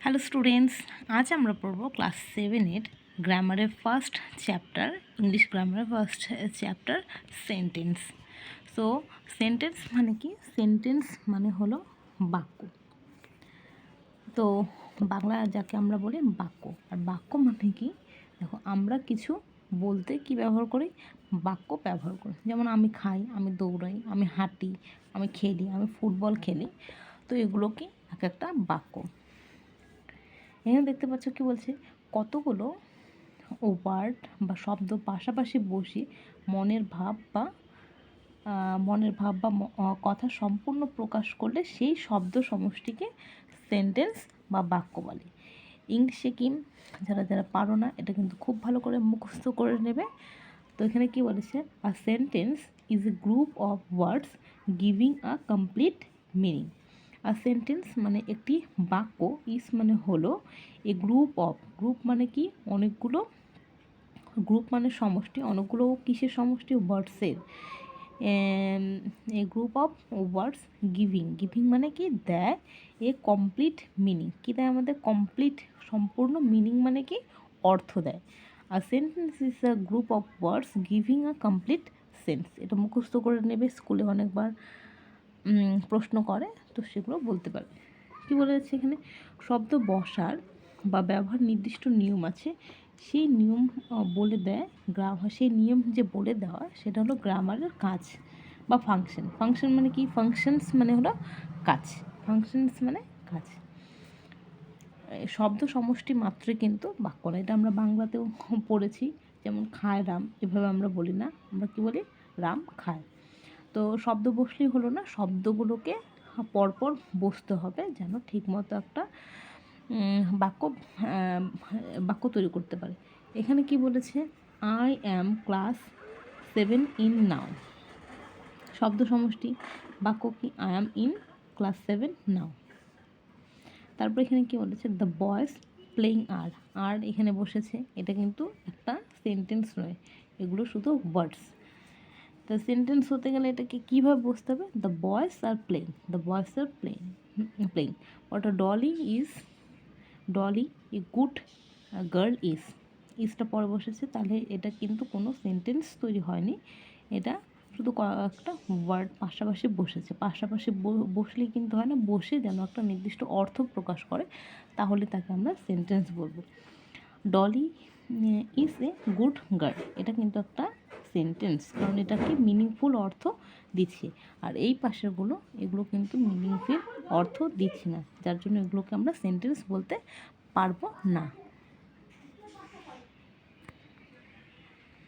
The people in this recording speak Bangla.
হ্যালো স্টুডেন্টস, আজ আমরা পড়ব ক্লাস 7-এর গ্রামারের ফার্স্ট চ্যাপ্টার, ইংলিশ গ্রামারের first chapter sentence. So sentence মানে কি? সেন্টেন্স মানে হলো বাক্য। তো বাংলা যাকে আমরা বলি বাক্য। আর বাক্য মানে কি? দেখো, আমরা কিছু বলতে কি ব্যবহার করি? বাক্য ব্যবহার করি। যেমন আমি খাই, আমি দৌড়াই, আমি হাঁটি, আমি খেলি, আমি ফুটবল খেলি। তো এগুলো কি এক একটা বাক্য। এখানে দেখতে পাচ্ছ কি বলছে, কতগুলো ওয়ার্ড বা শব্দ পাশাপাশি বসিয়ে মনের ভাব বা কথা সম্পূর্ণ প্রকাশ করলে সেই শব্দ সমষ্টিকে সেন্টেন্স বা বাক্য বলে। ইংলিশে কি যারা যারা পারো না, এটা কিন্তু খুব ভালো করে মুখস্থ করে নেবে। তো এখানে কি বলেছে, a sentence is a group of words giving a complete meaning. আর সেন্টেন্স মানে একটি বাক্য, ইস মানে হলো, এ গ্রুপ অফ, গ্রুপ মানে কি? অনেকগুলো, গ্রুপ মানে সমষ্টি, অনেকগুলো কিসের সমষ্টি? ওয়ার্ডসের। A group of words giving, giving মানে কি? দেয় এ কমপ্লিট মিনিং। কী দেয় আমাদের? কমপ্লিট, সম্পূর্ণ। মিনিং মানে কি? অর্থ দেয়। আর sentence is a group of words giving a complete sense. এটা মুখস্থ করে নেবে, স্কুলে অনেকবার প্রশ্ন করে, তো সেগুলো বলতে পারবে। কী বলেছে এখানে? শব্দ বসার বা ব্যবহার নির্দিষ্ট নিয়ম আছে, সেই নিয়ম বলে দেয় সেই নিয়ম যে বলে দেওয়া, সেটা হলো গ্রামারের কাজ বা ফাংশন। ফাংশন মানে কি? ফাংশনস মানে হলো কাজ, ফাংশনস মানে কাজ। শব্দ সমষ্টি মাত্রই কিন্তু বাক্য না, এটা আমরা বাংলাতেও পড়েছি। যেমন খায় রাম, এভাবে আমরা বলি না, আমরা কি বলি? রাম খায়। তো শব্দ বসলেই হলো না, শব্দগুলোকে পরপর বসতে হবে, যেন ঠিকমতো একটা বাক্য বাক্য তৈরি করতে পারে। এখানে কি বলেছে? I am class 7 in now. শব্দ সমষ্টি, বাক্য কি? আই অ্যাম ইন ক্লাস 7 নাও। তারপর এখানে কি বলেছে? দ্য বয়েজ প্লেইং আর, আর এখানে বসেছে, এটা কিন্তু একটা সেন্টেন্স নয়, এগুলো শুধু ওয়ার্ডস। তো সেন্টেন্স হতে গেলে এটাকে কীভাবে বুঝতে হবে? The boys are playing, the boys are playing ওটা ডলি এ গুড গার্ল ইজটা পরে বসেছে, তাহলে এটা কিন্তু কোনো সেন্টেন্স তৈরি হয়নি, এটা শুধু একটা ওয়ার্ড পাশাপাশি বসেছে। পাশাপাশি বসলেই কিন্তু হয় না, বসে যেন একটা নির্দিষ্ট অর্থ প্রকাশ করে, তাহলে তাকে আমরা সেন্টেন্স বলবো। Dolly is a good girl, এটা কিন্তু একটা সেন্টেন্স, কারণ এটা কি মিনিংফুল অর্থ দিচ্ছে। আর এই পাশেরগুলো, এগুলো কিন্তু মিনিংফুল অর্থ দিচ্ছে না, যার জন্য এগুলোকে আমরা সেন্টেন্স বলতে পারবো না।